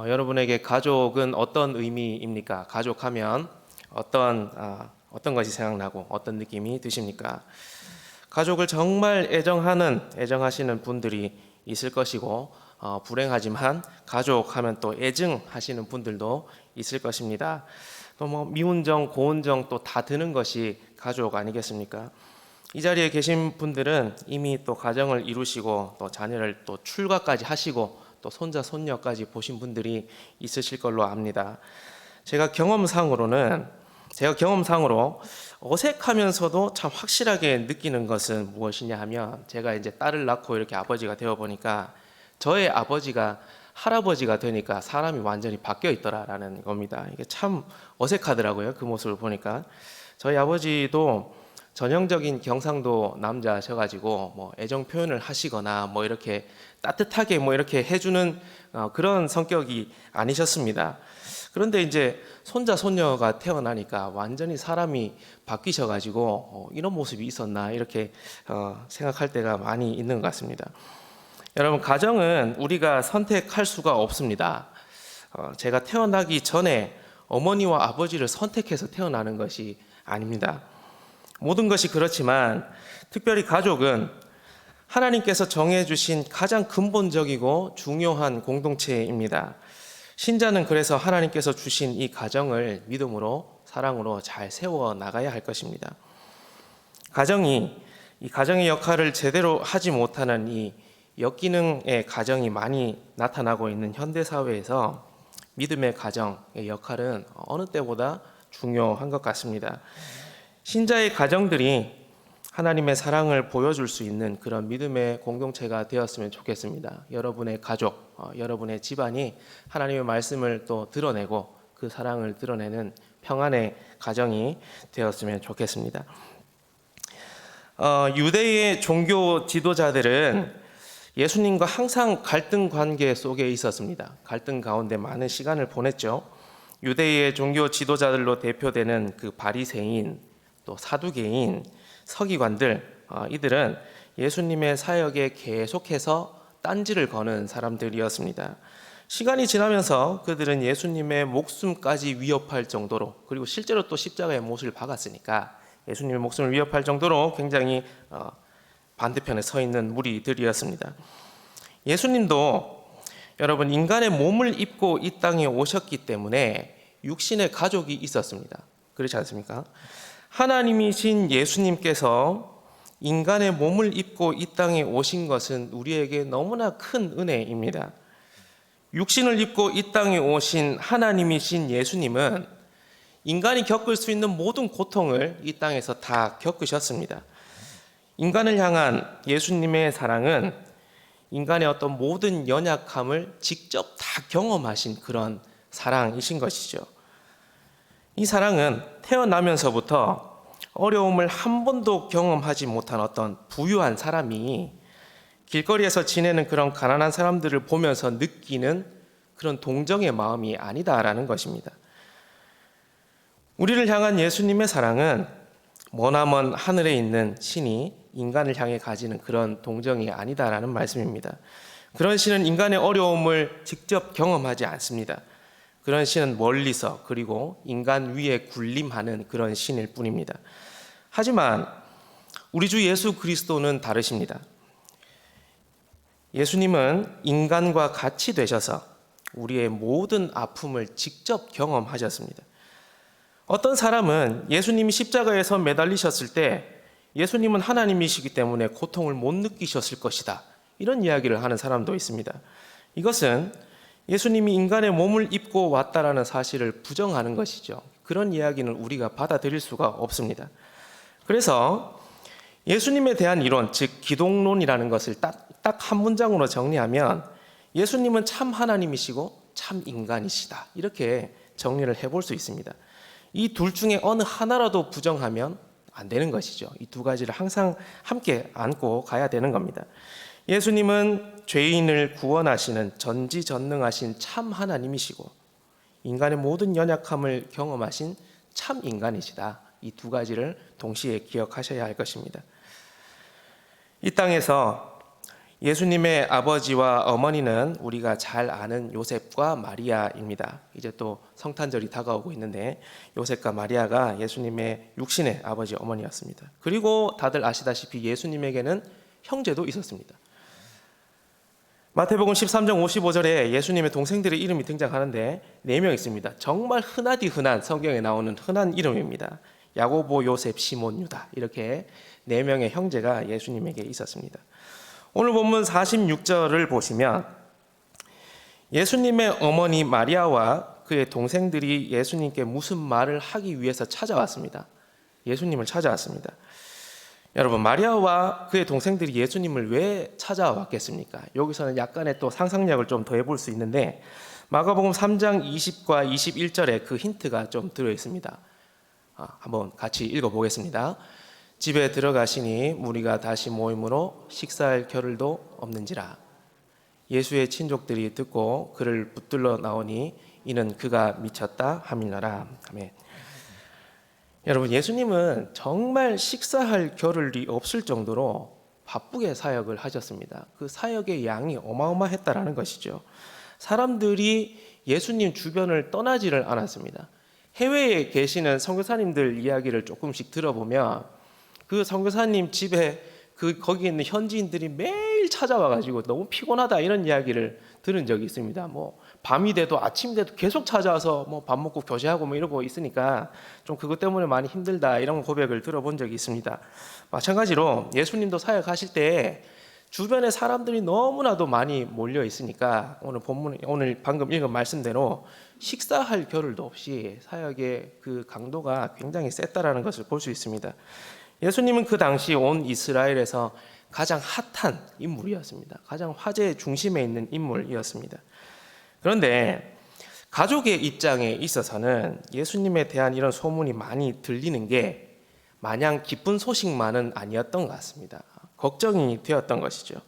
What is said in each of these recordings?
여러분에게 가족은 어떤 의미입니까? 가족하면 어떤 것이 생각나고 어떤 느낌이 드십니까? 가족을 정말 애정하시는 분들이 있을 것이고, 불행하지만 가족하면 또 애증하시는 분들도 있을 것입니다. 또 미운정, 고운정 또 다 드는 것이 가족 아니겠습니까? 이 자리에 계신 분들은 이미 또 가정을 이루시고 또 자녀를 또 출가까지 하시고 또 손자 손녀까지 보신 분들이 있으실 걸로 압니다. 제가 경험상으로 어색하면서도 참 확실하게 느끼는 것은 무엇이냐 하면, 제가 이제 딸을 낳고 이렇게 아버지가 되어 보니까 저의 아버지가 할아버지가 되니까 사람이 완전히 바뀌어 있더라라는 겁니다. 이게 참 어색하더라고요. 그 모습을 보니까. 저희 아버지도 전형적인 경상도 남자셔가지고 애정 표현을 하시거나 이렇게 따뜻하게 이렇게 해주는 그런 성격이 아니셨습니다. 그런데 이제 손자 손녀가 태어나니까 완전히 사람이 바뀌셔가지고 이런 모습이 있었나 이렇게 생각할 때가 많이 있는 것 같습니다. 여러분, 가정은 우리가 선택할 수가 없습니다. 제가 태어나기 전에 어머니와 아버지를 선택해서 태어나는 것이 아닙니다. 모든 것이 그렇지만 특별히 가족은 하나님께서 정해주신 가장 근본적이고 중요한 공동체입니다. 신자는 그래서 하나님께서 주신 이 가정을 믿음으로 사랑으로 잘 세워 나가야 할 것입니다. 이 가정의 역할을 제대로 하지 못하는 이 역기능의 가정이 많이 나타나고 있는 현대 사회에서 믿음의 가정의 역할은 어느 때보다 중요한 것 같습니다. 신자의 가정들이 하나님의 사랑을 보여줄 수 있는 그런 믿음의 공동체가 되었으면 좋겠습니다. 여러분의 가족, 여러분의 집안이 하나님의 말씀을 또 드러내고 그 사랑을 드러내는 평안의 가정이 되었으면 좋겠습니다. 유대의 종교 지도자들은 예수님과 항상 갈등 관계 속에 있었습니다. 갈등 가운데 많은 시간을 보냈죠. 유대의 종교 지도자들로 대표되는 그 바리새인, 또 사두개인, 서기관들, 이들은 예수님의 사역에 계속해서 딴지를 거는 사람들이었습니다. 시간이 지나면서 그들은 예수님의 목숨까지 위협할 정도로, 그리고 실제로 또 십자가의 못을 박았으니까 예수님의 목숨을 위협할 정도로 굉장히 반대편에 서 있는 무리들이었습니다. 예수님도 여러분, 인간의 몸을 입고 이 땅에 오셨기 때문에 육신의 가족이 있었습니다. 그렇지 않습니까? 하나님이신 예수님께서 인간의 몸을 입고 이 땅에 오신 것은 우리에게 너무나 큰 은혜입니다. 육신을 입고 이 땅에 오신 하나님이신 예수님은 인간이 겪을 수 있는 모든 고통을 이 땅에서 다 겪으셨습니다. 인간을 향한 예수님의 사랑은 인간의 어떤 모든 연약함을 직접 다 경험하신 그런 사랑이신 것이죠. 이 사랑은 태어나면서부터 어려움을 한 번도 경험하지 못한 어떤 부유한 사람이 길거리에서 지내는 그런 가난한 사람들을 보면서 느끼는 그런 동정의 마음이 아니다라는 것입니다. 우리를 향한 예수님의 사랑은 머나먼 하늘에 있는 신이 인간을 향해 가지는 그런 동정이 아니다라는 말씀입니다. 그런 신은 인간의 어려움을 직접 경험하지 않습니다. 그런 신은 멀리서, 그리고 인간 위에 군림하는 그런 신일 뿐입니다. 하지만 우리 주 예수 그리스도는 다르십니다. 예수님은 인간과 같이 되셔서 우리의 모든 아픔을 직접 경험하셨습니다. 어떤 사람은 예수님이 십자가에서 매달리셨을 때 예수님은 하나님이시기 때문에 고통을 못 느끼셨을 것이다, 이런 이야기를 하는 사람도 있습니다. 이것은 예수님이 인간의 몸을 입고 왔다라는 사실을 부정하는 것이죠. 그런 이야기는 우리가 받아들일 수가 없습니다. 그래서 예수님에 대한 이론, 즉 기독론이라는 것을 딱 한 문장으로 정리하면 예수님은 참 하나님이시고 참 인간이시다, 이렇게 정리를 해볼 수 있습니다. 이 둘 중에 어느 하나라도 부정하면 안 되는 것이죠. 이 두 가지를 항상 함께 안고 가야 되는 겁니다. 예수님은 죄인을 구원하시는 전지전능하신 참 하나님이시고 인간의 모든 연약함을 경험하신 참 인간이시다. 이 두 가지를 동시에 기억하셔야 할 것입니다. 이 땅에서 예수님의 아버지와 어머니는 우리가 잘 아는 요셉과 마리아입니다. 이제 또 성탄절이 다가오고 있는데 요셉과 마리아가 예수님의 육신의 아버지 어머니였습니다. 그리고 다들 아시다시피 예수님에게는 형제도 있었습니다. 마태복음 13장 55절에 예수님의 동생들의 이름이 등장하는데 4명 있습니다. 정말 흔하디 흔한 성경에 나오는 흔한 이름입니다. 야고보, 요셉, 시몬, 유다, 이렇게 4명의 형제가 예수님에게 있었습니다. 오늘 본문 46절을 보시면 예수님의 어머니 마리아와 그의 동생들이 예수님께 무슨 말을 하기 위해서 찾아왔습니다. 예수님을 찾아왔습니다. 여러분, 마리아와 그의 동생들이 예수님을 왜 찾아왔겠습니까? 여기서는 약간의 또 상상력을 좀 더해 볼 수 있는데 마가복음 3장 20과 21절에 그 힌트가 좀 들어 있습니다. 한번 같이 읽어보겠습니다. 집에 들어가시니 무리가 다시 모임으로 식사할 겨를도 없는지라. 예수의 친족들이 듣고 그를 붙들러 나오니 이는 그가 미쳤다 하밀러라. 아멘. 여러분, 예수님은 정말 식사할 겨를이 없을 정도로 바쁘게 사역을 하셨습니다. 그 사역의 양이 어마어마했다라는 것이죠. 사람들이 예수님 주변을 떠나지를 않았습니다. 해외에 계시는 선교사님들 이야기를 조금씩 들어보면 그 선교사님 집에 거기 있는 현지인들이 매일 찾아와가지고 너무 피곤하다 이런 이야기를 들은 적이 있습니다. 뭐 밤이 돼도 아침 돼도 계속 찾아와서 뭐 밥 먹고 교제하고 뭐 이러고 있으니까 좀 그것 때문에 많이 힘들다 이런 고백을 들어본 적이 있습니다. 마찬가지로 예수님도 사역하실 때 주변에 사람들이 너무나도 많이 몰려 있으니까 오늘 방금 읽은 말씀대로 식사할 겨를도 없이 사역의 그 강도가 굉장히 셌다라는 것을 볼 수 있습니다. 예수님은 그 당시 온 이스라엘에서 가장 핫한 인물이었습니다. 가장 화제의 중심에 있는 인물이었습니다. 그런데 가족의 입장에 있어서는 예수님에 대한 이런 소문이 많이 들리는 게 마냥 기쁜 소식만은 아니었던 것 같습니다. 걱정이 되었던 것이죠.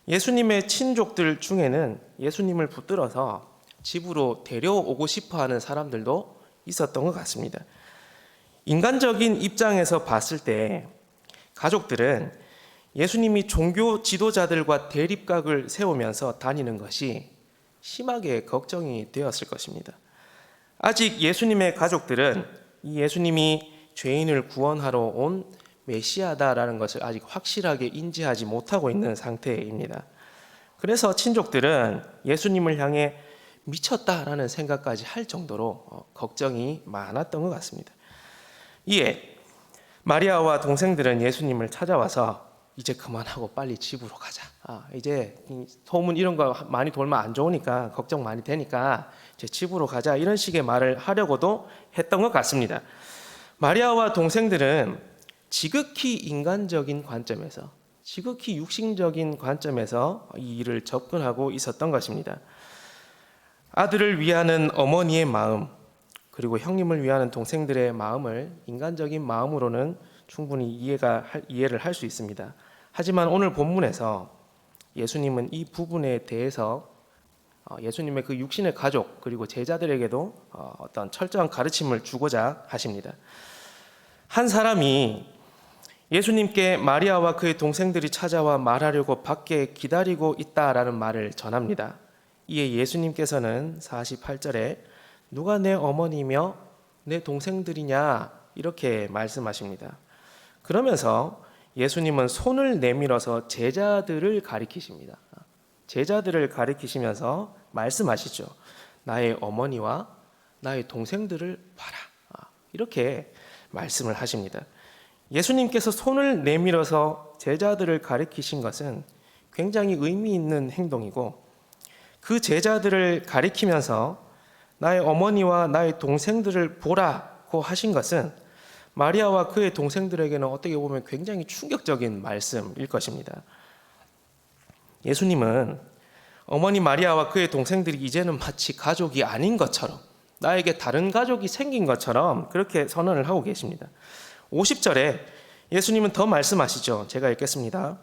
예수님의 친족들 중에는 예수님을 붙들어서 집으로 데려오고 싶어하는 사람들도 있었던 것 같습니다. 인간적인 입장에서 봤을 때 가족들은 예수님이 종교 지도자들과 대립각을 세우면서 다니는 것이 심하게 걱정이 되었을 것입니다. 아직 예수님의 가족들은 이 예수님이 죄인을 구원하러 온 메시아다라는 것을 아직 확실하게 인지하지 못하고 있는 상태입니다. 그래서 친족들은 예수님을 향해 미쳤다라는 생각까지 할 정도로 걱정이 많았던 것 같습니다. 이에 마리아와 동생들은 예수님을 찾아와서 이제 그만하고 빨리 집으로 가자. 이제 소문 이런 거 많이 돌면 안 좋으니까 걱정 많이 되니까 이제 집으로 가자. 이런 식의 말을 하려고도 했던 것 같습니다. 마리아와 동생들은 지극히 인간적인 관점에서, 지극히 육신적인 관점에서 이 일을 접근하고 있었던 것입니다. 아들을 위하는 어머니의 마음, 그리고 형님을 위하는 동생들의 마음을 인간적인 마음으로는 충분히 이해를 할 수 있습니다. 하지만 오늘 본문에서 예수님은 이 부분에 대해서 예수님의 그 육신의 가족 그리고 제자들에게도 어떤 철저한 가르침을 주고자 하십니다. 한 사람이 예수님께 마리아와 그의 동생들이 찾아와 말하려고 밖에 기다리고 있다라는 말을 전합니다. 이에 예수님께서는 48절에 누가 내 어머니며 내 동생들이냐 이렇게 말씀하십니다. 그러면서 예수님은 손을 내밀어서 제자들을 가리키십니다. 제자들을 가리키시면서 말씀하시죠. 나의 어머니와 나의 동생들을 봐라. 이렇게 말씀을 하십니다. 예수님께서 손을 내밀어서 제자들을 가리키신 것은 굉장히 의미 있는 행동이고 그 제자들을 가리키면서 나의 어머니와 나의 동생들을 보라고 하신 것은 마리아와 그의 동생들에게는 어떻게 보면 굉장히 충격적인 말씀일 것입니다. 예수님은 어머니 마리아와 그의 동생들이 이제는 마치 가족이 아닌 것처럼 나에게 다른 가족이 생긴 것처럼 그렇게 선언을 하고 계십니다. 50절에 예수님은 더 말씀하시죠. 제가 읽겠습니다.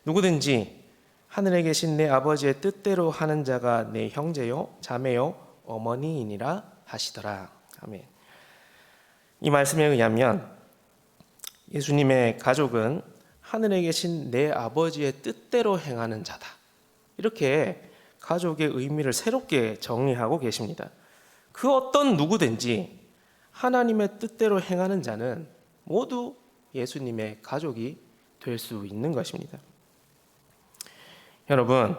누구든지 하늘에 계신 내 아버지의 뜻대로 하는 자가 내 형제요 자매요 어머니이니라 하시더라. 아멘. 이 말씀에 의하면 예수님의 가족은 하늘에 계신 내 아버지의 뜻대로 행하는 자다. 이렇게 가족의 의미를 새롭게 정리하고 계십니다. 그 어떤 누구든지 하나님의 뜻대로 행하는 자는 모두 예수님의 가족이 될 수 있는 것입니다. 여러분,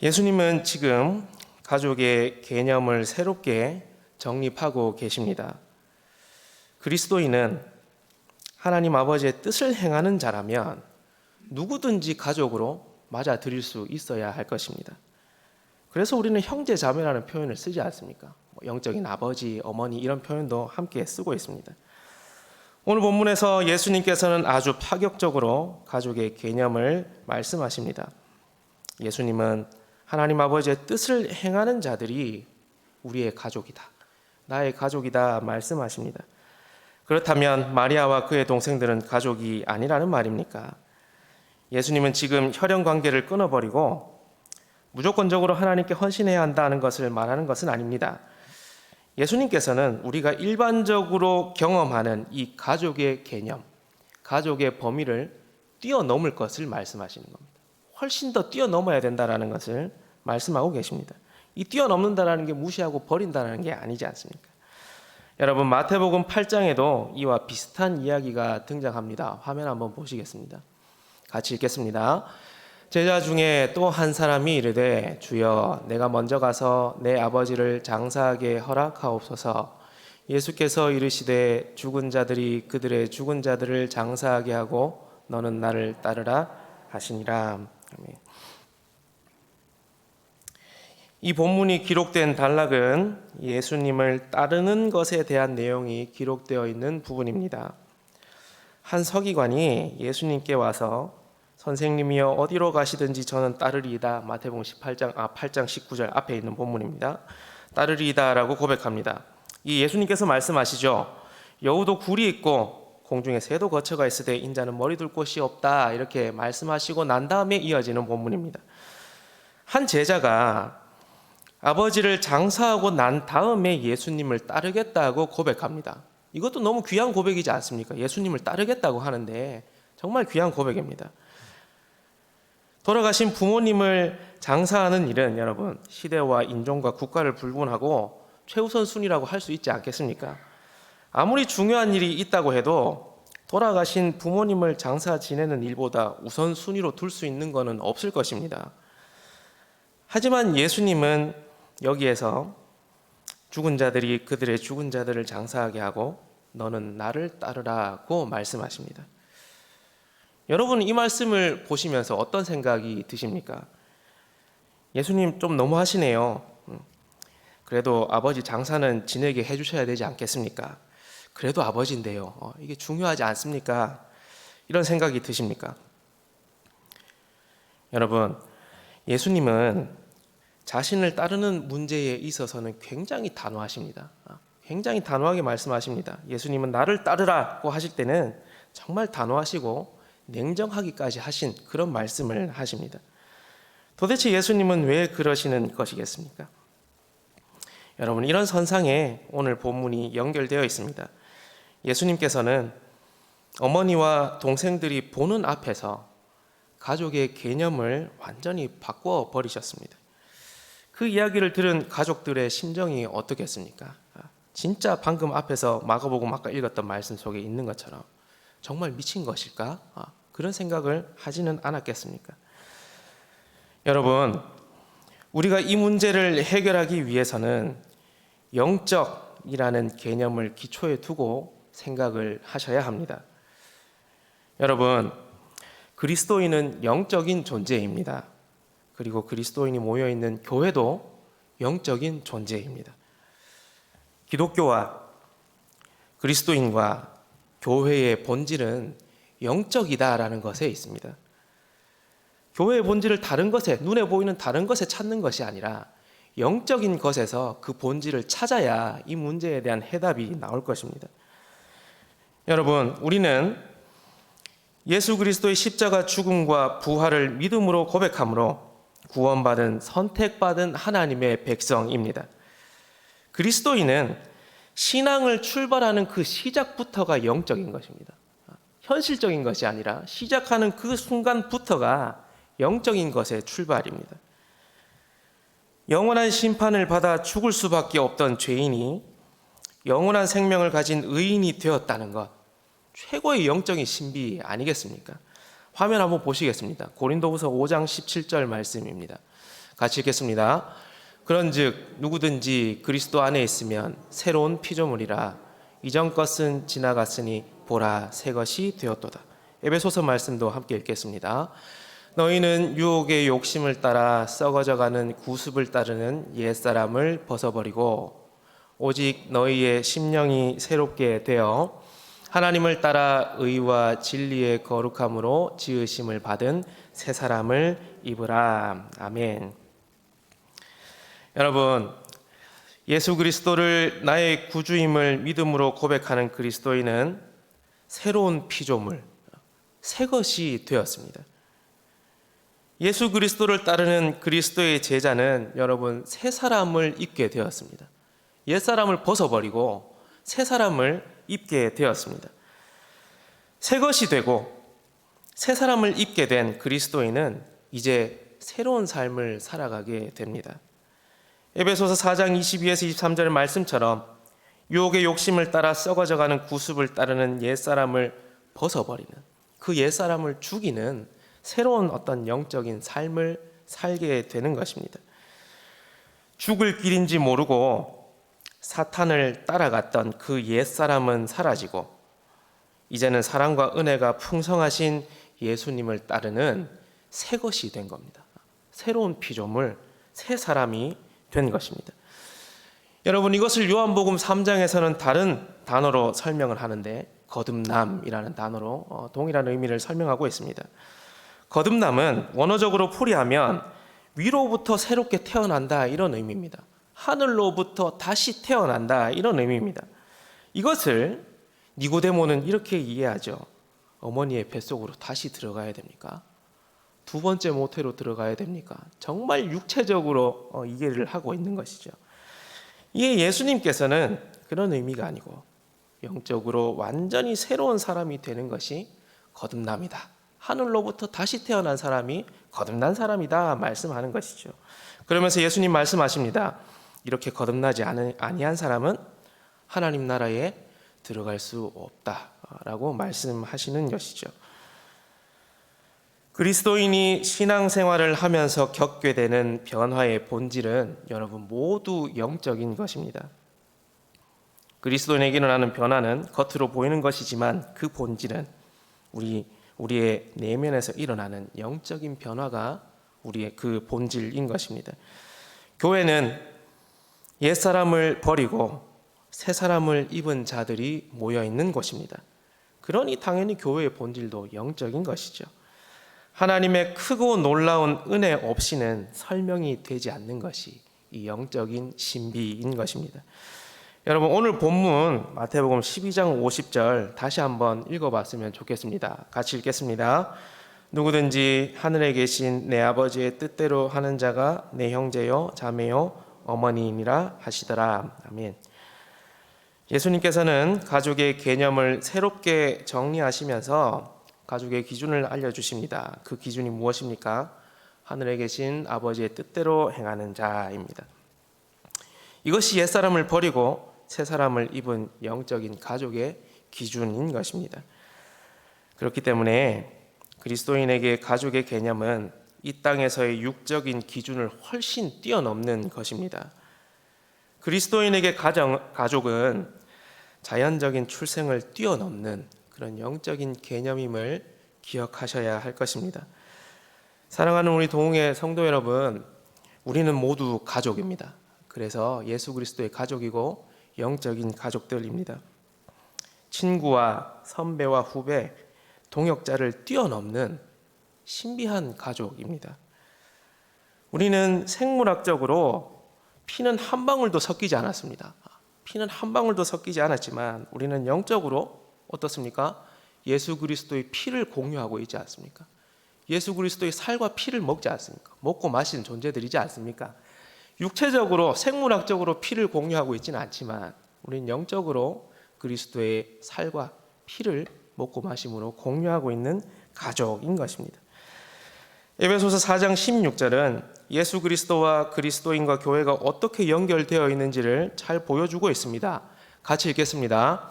예수님은 지금 가족의 개념을 새롭게 정립하고 계십니다. 그리스도인은 하나님 아버지의 뜻을 행하는 자라면 누구든지 가족으로 맞아들일 수 있어야 할 것입니다. 그래서 우리는 형제 자매라는 표현을 쓰지 않습니까? 영적인 아버지, 어머니 이런 표현도 함께 쓰고 있습니다. 오늘 본문에서 예수님께서는 아주 파격적으로 가족의 개념을 말씀하십니다. 예수님은 하나님 아버지의 뜻을 행하는 자들이 우리의 가족이다, 나의 가족이다 말씀하십니다. 그렇다면 마리아와 그의 동생들은 가족이 아니라는 말입니까? 예수님은 지금 혈연 관계를 끊어버리고 무조건적으로 하나님께 헌신해야 한다는 것을 말하는 것은 아닙니다. 예수님께서는 우리가 일반적으로 경험하는 이 가족의 개념, 가족의 범위를 뛰어넘을 것을 말씀하시는 겁니다. 훨씬 더 뛰어넘어야 된다는 것을 말씀하고 계십니다. 이 뛰어넘는다는 게 무시하고 버린다는 게 아니지 않습니까? 여러분, 마태복음 8장에도 이와 비슷한 이야기가 등장합니다. 화면 한번 보시겠습니다. 같이 읽겠습니다. 제자 중에 또 한 사람이 이르되 주여 내가 먼저 가서 내 아버지를 장사하게 허락하옵소서. 예수께서 이르시되 죽은 자들이 그들의 죽은 자들을 장사하게 하고 너는 나를 따르라 하시니라. 아멘. 이 본문이 기록된 단락은 예수님을 따르는 것에 대한 내용이 기록되어 있는 부분입니다. 한 서기관이 예수님께 와서 선생님이여 어디로 가시든지 저는 따르리이다. 마태복음 8장 19절 앞에 있는 본문입니다. 따르리이다라고 고백합니다. 이 예수님께서 말씀하시죠. 여우도 굴이 있고 공중에 새도 거처가 있으되 인자는 머리 둘 곳이 없다. 이렇게 말씀하시고 난 다음에 이어지는 본문입니다. 한 제자가 아버지를 장사하고 난 다음에 예수님을 따르겠다고 고백합니다. 이것도 너무 귀한 고백이지 않습니까? 예수님을 따르겠다고 하는데 정말 귀한 고백입니다. 돌아가신 부모님을 장사하는 일은 여러분 시대와 인종과 국가를 불문하고 최우선 순위라고 할 수 있지 않겠습니까? 아무리 중요한 일이 있다고 해도 돌아가신 부모님을 장사 지내는 일보다 우선 순위로 둘 수 있는 것은 없을 것입니다. 하지만 예수님은 여기에서 죽은 자들이 그들의 죽은 자들을 장사하게 하고 너는 나를 따르라고 말씀하십니다. 여러분, 이 말씀을 보시면서 어떤 생각이 드십니까? 예수님 좀 너무하시네요. 그래도 아버지 장사는 지내게 해주셔야 되지 않겠습니까? 그래도 아버지인데요. 이게 중요하지 않습니까? 이런 생각이 드십니까? 여러분, 예수님은 자신을 따르는 문제에 있어서는 굉장히 단호하십니다. 굉장히 단호하게 말씀하십니다. 예수님은 나를 따르라고 하실 때는 정말 단호하시고 냉정하기까지 하신 그런 말씀을 하십니다. 도대체 예수님은 왜 그러시는 것이겠습니까? 여러분, 이런 선상에 오늘 본문이 연결되어 있습니다. 예수님께서는 어머니와 동생들이 보는 앞에서 가족의 개념을 완전히 바꿔 버리셨습니다. 그 이야기를 들은 가족들의 심정이 어떻겠습니까? 진짜 방금 앞에서 마가복음 아까 읽었던 말씀 속에 있는 것처럼 정말 미친 것일까? 그런 생각을 하지는 않았겠습니까? 여러분, 우리가 이 문제를 해결하기 위해서는 영적이라는 개념을 기초에 두고 생각을 하셔야 합니다. 여러분, 그리스도인은 영적인 존재입니다. 그리고 그리스도인이 모여있는 교회도 영적인 존재입니다. 기독교와 그리스도인과 교회의 본질은 영적이다라는 것에 있습니다. 교회의 본질을 다른 것에, 눈에 보이는 다른 것에 찾는 것이 아니라 영적인 것에서 그 본질을 찾아야 이 문제에 대한 해답이 나올 것입니다. 여러분, 우리는 예수 그리스도의 십자가 죽음과 부활을 믿음으로 고백함으로 구원받은 선택받은 하나님의 백성입니다. 그리스도인은 신앙을 출발하는 그 시작부터가 영적인 것입니다. 현실적인 것이 아니라 시작하는 그 순간부터가 영적인 것의 출발입니다. 영원한 심판을 받아 죽을 수밖에 없던 죄인이 영원한 생명을 가진 의인이 되었다는 것, 최고의 영적인 신비 아니겠습니까? 화면 한번 보시겠습니다. 고린도후서 5장 17절 말씀입니다. 같이 읽겠습니다. 그런즉 누구든지 그리스도 안에 있으면 새로운 피조물이라 이전 것은 지나갔으니 보라 새 것이 되었도다. 에베소서 말씀도 함께 읽겠습니다. 너희는 유혹의 욕심을 따라 썩어져가는 구습을 따르는 옛사람을 벗어버리고 오직 너희의 심령이 새롭게 되어 하나님을 따라 의와 진리의 거룩함으로 지으심을 받은 새 사람을 입으라. 아멘. 여러분, 예수 그리스도를 나의 구주임을 믿음으로 고백하는 그리스도인은 새로운 피조물, 새 것이 되었습니다. 예수 그리스도를 따르는 그리스도의 제자는 여러분 새 사람을 입게 되었습니다. 옛 사람을 벗어버리고 새 사람을 입게 되었습니다. 새 것이 되고 새 사람을 입게 된 그리스도인은 이제 새로운 삶을 살아가게 됩니다. 에베소서 4장 22에서 23절 말씀처럼 유혹의 욕심을 따라 썩어져가는 구습을 따르는 옛사람을 벗어버리는, 그 옛사람을 죽이는 새로운 어떤 영적인 삶을 살게 되는 것입니다. 죽을 길인지 모르고 사탄을 따라갔던 그 옛사람은 사라지고 이제는 사랑과 은혜가 풍성하신 예수님을 따르는 새 것이 된 겁니다. 새로운 피조물, 새 사람이 된 것입니다. 여러분, 이것을 요한복음 3장에서는 다른 단어로 설명을 하는데 거듭남이라는 단어로 동일한 의미를 설명하고 있습니다. 거듭남은 원어적으로 풀이하면 위로부터 새롭게 태어난다 이런 의미입니다. 하늘로부터 다시 태어난다 이런 의미입니다. 이것을 니고데모는 이렇게 이해하죠. 어머니의 뱃속으로 다시 들어가야 됩니까? 두 번째 모태로 들어가야 됩니까? 정말 육체적으로 이해를 하고 있는 것이죠. 이에 예수님께서는 그런 의미가 아니고 영적으로 완전히 새로운 사람이 되는 것이 거듭남이다. 하늘로부터 다시 태어난 사람이 거듭난 사람이다 말씀하는 것이죠. 그러면서 예수님 말씀하십니다. 이렇게 거듭나지 아니한 사람은 하나님 나라에 들어갈 수 없다라고 말씀하시는 것이죠. 그리스도인이 신앙생활을 하면서 겪게 되는 변화의 본질은 여러분 모두 영적인 것입니다. 그리스도인에게 일어나는 변화는 겉으로 보이는 것이지만 그 본질은 우리의 내면에서 일어나는 영적인 변화가 우리의 그 본질인 것입니다. 교회는 옛사람을 버리고 새 사람을 입은 자들이 모여 있는 곳입니다. 그러니 당연히 교회의 본질도 영적인 것이죠. 하나님의 크고 놀라운 은혜 없이는 설명이 되지 않는 것이 이 영적인 신비인 것입니다. 여러분, 오늘 본문 마태복음 12장 50절 다시 한번 읽어봤으면 좋겠습니다. 같이 읽겠습니다. 누구든지 하늘에 계신 내 아버지의 뜻대로 하는 자가 내 형제요 자매요 어머니이니라 하시더라. 아멘. 예수님께서는 가족의 개념을 새롭게 정리하시면서 가족의 기준을 알려주십니다. 그 기준이 무엇입니까? 하늘에 계신 아버지의 뜻대로 행하는 자입니다. 이것이 옛사람을 버리고 새 사람을 입은 영적인 가족의 기준인 것입니다. 그렇기 때문에 그리스도인에게 가족의 개념은 이 땅에서의 육적인 기준을 훨씬 뛰어넘는 것입니다. 그리스도인에게 가족은 자연적인 출생을 뛰어넘는 그런 영적인 개념임을 기억하셔야 할 것입니다. 사랑하는 우리 동흥회 성도 여러분, 우리는 모두 가족입니다. 그래서 예수 그리스도의 가족이고 영적인 가족들입니다. 친구와 선배와 후배, 동역자를 뛰어넘는 신비한 가족입니다. 우리는 생물학적으로 피는 한 방울도 섞이지 않았습니다. 피는 한 방울도 섞이지 않았지만 우리는 영적으로 어떻습니까? 예수 그리스도의 피를 공유하고 있지 않습니까? 예수 그리스도의 살과 피를 먹지 않습니까? 먹고 마시는 존재들이지 않습니까? 육체적으로 생물학적으로 피를 공유하고 있지는 않지만 우리는 영적으로 그리스도의 살과 피를 먹고 마심으로 공유하고 있는 가족인 것입니다. 에베소서 4장 16절은 예수 그리스도와 그리스도인과 교회가 어떻게 연결되어 있는지를 잘 보여주고 있습니다. 같이 읽겠습니다.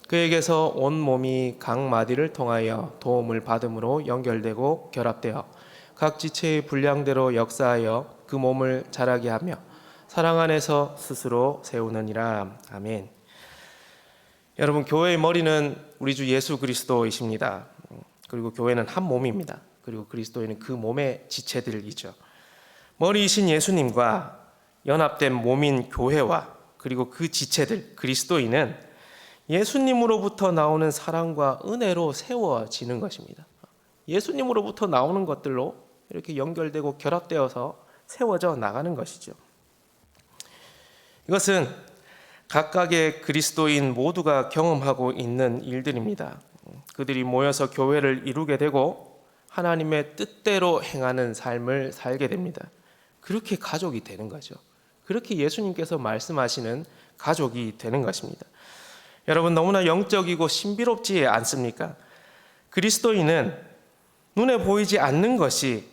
그에게서 온 몸이 각 마디를 통하여 도움을 받음으로 연결되고 결합되어 각 지체의 분량대로 역사하여 그 몸을 자라게 하며 사랑 안에서 스스로 세우느니라. 아멘. 여러분, 교회의 머리는 우리 주 예수 그리스도이십니다. 그리고 교회는 한 몸입니다. 그리고 그리스도인은 그 몸의 지체들이죠. 머리이신 예수님과 연합된 몸인 교회와 그리고 그 지체들 그리스도인은 예수님으로부터 나오는 사랑과 은혜로 세워지는 것입니다. 예수님으로부터 나오는 것들로 이렇게 연결되고 결합되어서 세워져 나가는 것이죠. 이것은 각각의 그리스도인 모두가 경험하고 있는 일들입니다. 그들이 모여서 교회를 이루게 되고 하나님의 뜻대로 행하는 삶을 살게 됩니다. 그렇게 가족이 되는 거죠. 그렇게 예수님께서 말씀하시는 가족이 되는 것입니다. 여러분, 너무나 영적이고 신비롭지 않습니까? 그리스도인은 눈에 보이지 않는 것이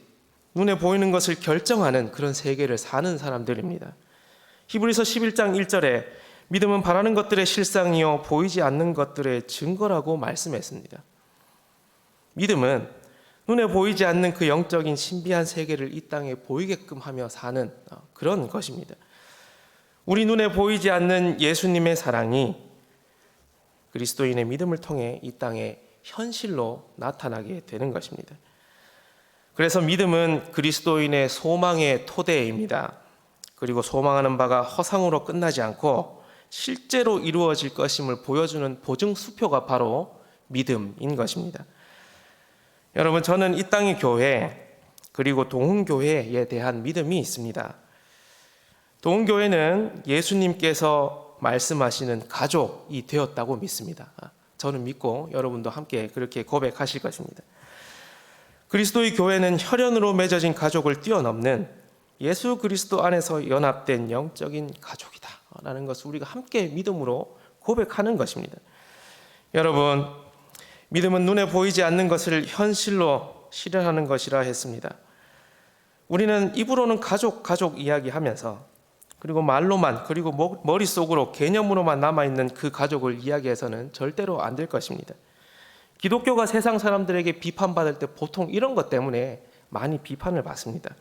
눈에 보이는 것을 결정하는 그런 세계를 사는 사람들입니다. 히브리서 11장 1절에 믿음은 바라는 것들의 실상이요 보이지 않는 것들의 증거라고 말씀했습니다. 믿음은 눈에 보이지 않는 그 영적인 신비한 세계를 이 땅에 보이게끔 하며 사는 그런 것입니다. 우리 눈에 보이지 않는 예수님의 사랑이 그리스도인의 믿음을 통해 이 땅에 현실로 나타나게 되는 것입니다. 그래서 믿음은 그리스도인의 소망의 토대입니다. 그리고 소망하는 바가 허상으로 끝나지 않고 실제로 이루어질 것임을 보여주는 보증수표가 바로 믿음인 것입니다. 여러분, 저는 이 땅의 교회 그리고 동훈교회에 대한 믿음이 있습니다. 동훈교회는 예수님께서 말씀하시는 가족이 되었다고 믿습니다. 저는 믿고 여러분도 함께 그렇게 고백하실 것입니다. 그리스도의 교회는 혈연으로 맺어진 가족을 뛰어넘는 예수 그리스도 안에서 연합된 영적인 가족이다 라는 것을 우리가 함께 믿음으로 고백하는 것입니다. 여러분, 믿음은 눈에 보이지 않는 것을 현실로 실현하는 것이라 했습니다. 우리는 입으로는 가족 이야기하면서 그리고 말로만 그리고 머릿속으로 개념으로만 남아있는 그 가족을 이야기해서는 절대로 안 될 것입니다. 기독교가 세상 사람들에게 비판받을 때 보통 이런 것 때문에 많이 비판을 받습니다.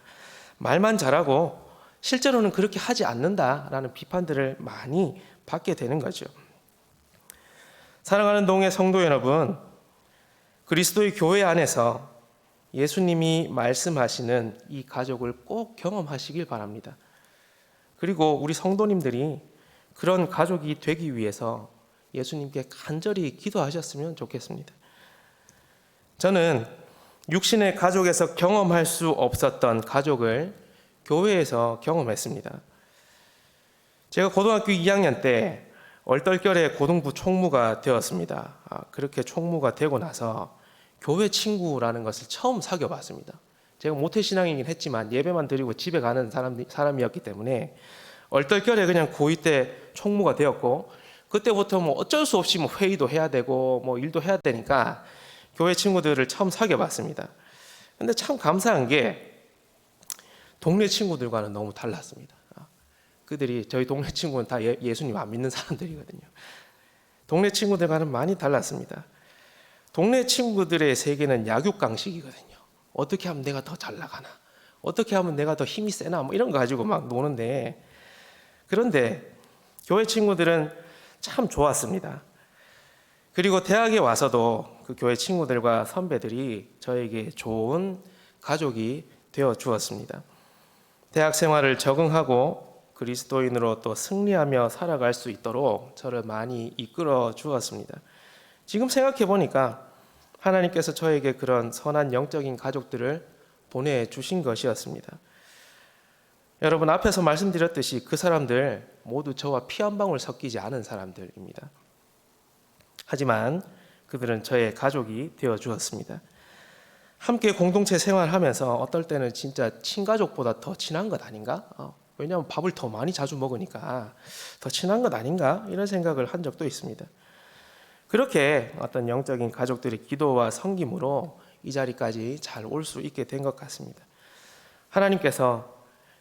말만 잘하고 실제로는 그렇게 하지 않는다라는 비판들을 많이 받게 되는 거죠. 사랑하는 동해 성도 여러분, 그리스도의 교회 안에서 예수님이 말씀하시는 이 가족을 꼭 경험하시길 바랍니다. 그리고 우리 성도님들이 그런 가족이 되기 위해서 예수님께 간절히 기도하셨으면 좋겠습니다. 저는 육신의 가족에서 경험할 수 없었던 가족을 교회에서 경험했습니다. 제가 고등학교 2학년 때 얼떨결에 고등부 총무가 되었습니다. 그렇게 총무가 되고 나서 교회 친구라는 것을 처음 사귀어 봤습니다. 제가 모태신앙이긴 했지만 예배만 드리고 집에 가는 사람이었기 때문에 얼떨결에 그냥 고2 때 총무가 되었고, 그때부터 뭐 어쩔 수 없이 뭐 회의도 해야 되고 뭐 일도 해야 되니까 교회 친구들을 처음 사귀어 봤습니다. 근데 참 감사한 게 동네 친구들과는 너무 달랐습니다. 그들이 저희 동네 친구는 다 예수님 안 믿는 사람들이거든요. 동네 친구들과는 많이 달랐습니다. 동네 친구들의 세계는 약육강식이거든요. 어떻게 하면 내가 더 잘 나가나, 어떻게 하면 내가 더 힘이 세나, 뭐 이런 거 가지고 막 노는데, 그런데 교회 친구들은 참 좋았습니다. 그리고 대학에 와서도 그 교회 친구들과 선배들이 저에게 좋은 가족이 되어 주었습니다. 대학 생활을 적응하고 그리스도인으로 또 승리하며 살아갈 수 있도록 저를 많이 이끌어 주었습니다. 지금 생각해 보니까 하나님께서 저에게 그런 선한 영적인 가족들을 보내주신 것이었습니다. 여러분, 앞에서 말씀드렸듯이 그 사람들 모두 저와 피 한 방울 섞이지 않은 사람들입니다. 하지만 그들은 저의 가족이 되어 주었습니다. 함께 공동체 생활하면서 어떨 때는 진짜 친가족보다 더 친한 것 아닌가? 왜냐하면 밥을 더 많이 자주 먹으니까 더 친한 것 아닌가? 이런 생각을 한 적도 있습니다. 그렇게 어떤 영적인 가족들의 기도와 섬김으로 이 자리까지 잘 올 수 있게 된 것 같습니다. 하나님께서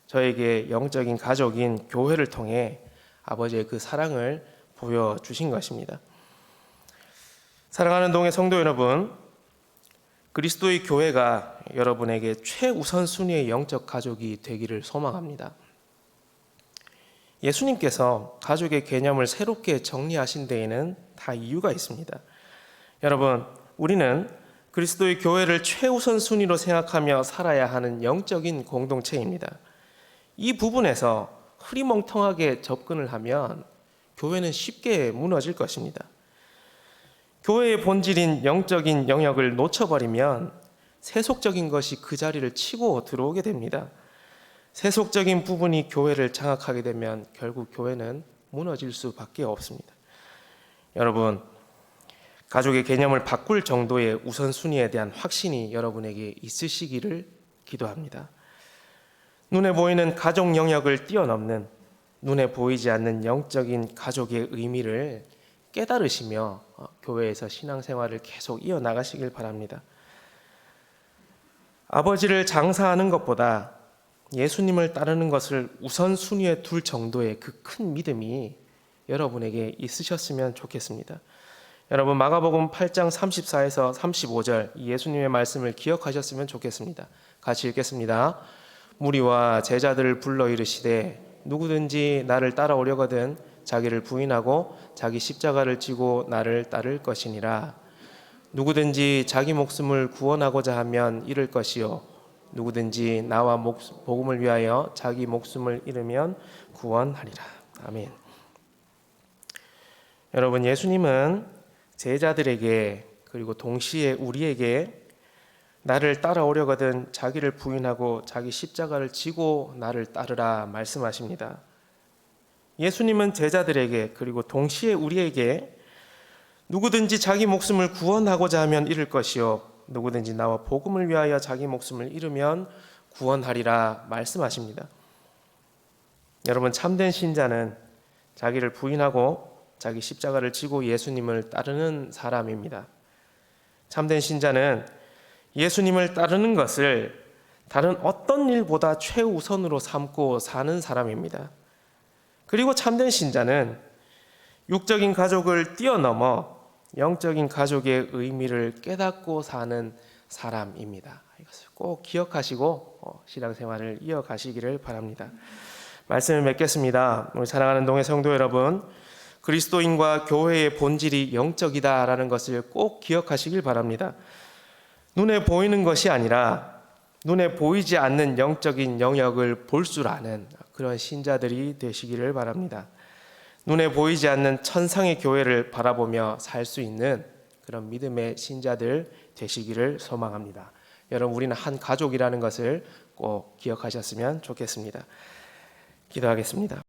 저에게 영적인 가족인 교회를 통해 아버지의 그 사랑을 보여주신 것입니다. 사랑하는 동해 성도 여러분, 그리스도의 교회가 여러분에게 최우선순위의 영적 가족이 되기를 소망합니다. 예수님께서 가족의 개념을 새롭게 정리하신 데에는 다 이유가 있습니다. 여러분, 우리는 그리스도의 교회를 최우선 순위로 생각하며 살아야 하는 영적인 공동체입니다. 이 부분에서 흐리멍텅하게 접근을 하면 교회는 쉽게 무너질 것입니다. 교회의 본질인 영적인 영역을 놓쳐버리면 세속적인 것이 그 자리를 치고 들어오게 됩니다. 세속적인 부분이 교회를 장악하게 되면 결국 교회는 무너질 수밖에 없습니다. 여러분, 가족의 개념을 바꿀 정도의 우선순위에 대한 확신이 여러분에게 있으시기를 기도합니다. 눈에 보이는 가족 영역을 뛰어넘는, 눈에 보이지 않는 영적인 가족의 의미를 깨달으시며 교회에서 신앙생활을 계속 이어나가시길 바랍니다. 아버지를 장사하는 것보다 예수님을 따르는 것을 우선순위에 둘 정도의 그 큰 믿음이 여러분에게 있으셨으면 좋겠습니다. 여러분, 마가복음 8장 34에서 35절 예수님의 말씀을 기억하셨으면 좋겠습니다. 같이 읽겠습니다. 무리와 제자들을 불러 이르시되 누구든지 나를 따라오려거든 자기를 부인하고 자기 십자가를 지고 나를 따를 것이니라. 누구든지 자기 목숨을 구원하고자 하면 잃을 것이요 누구든지 나와 복음을 위하여 자기 목숨을 잃으면 구원하리라. 아멘. 여러분, 예수님은 제자들에게 그리고 동시에 우리에게 나를 따라오려거든 자기를 부인하고 자기 십자가를 지고 나를 따르라 말씀하십니다. 예수님은 제자들에게 그리고 동시에 우리에게 누구든지 자기 목숨을 구원하고자 하면 잃을 것이요 누구든지 나와 복음을 위하여 자기 목숨을 잃으면 구원하리라 말씀하십니다. 여러분, 참된 신자는 자기를 부인하고 자기 십자가를 지고 예수님을 따르는 사람입니다. 참된 신자는 예수님을 따르는 것을 다른 어떤 일보다 최우선으로 삼고 사는 사람입니다. 그리고 참된 신자는 육적인 가족을 뛰어넘어 영적인 가족의 의미를 깨닫고 사는 사람입니다. 이것을 꼭 기억하시고 신앙생활을 이어가시기를 바랍니다. 말씀을 맺겠습니다. 우리 사랑하는 동해 성도 여러분, 그리스도인과 교회의 본질이 영적이다라는 것을 꼭 기억하시길 바랍니다. 눈에 보이는 것이 아니라 눈에 보이지 않는 영적인 영역을 볼 줄 아는 그런 신자들이 되시기를 바랍니다. 눈에 보이지 않는 천상의 교회를 바라보며 살 수 있는 그런 믿음의 신자들 되시기를 소망합니다. 여러분, 우리는 한 가족이라는 것을 꼭 기억하셨으면 좋겠습니다. 기도하겠습니다.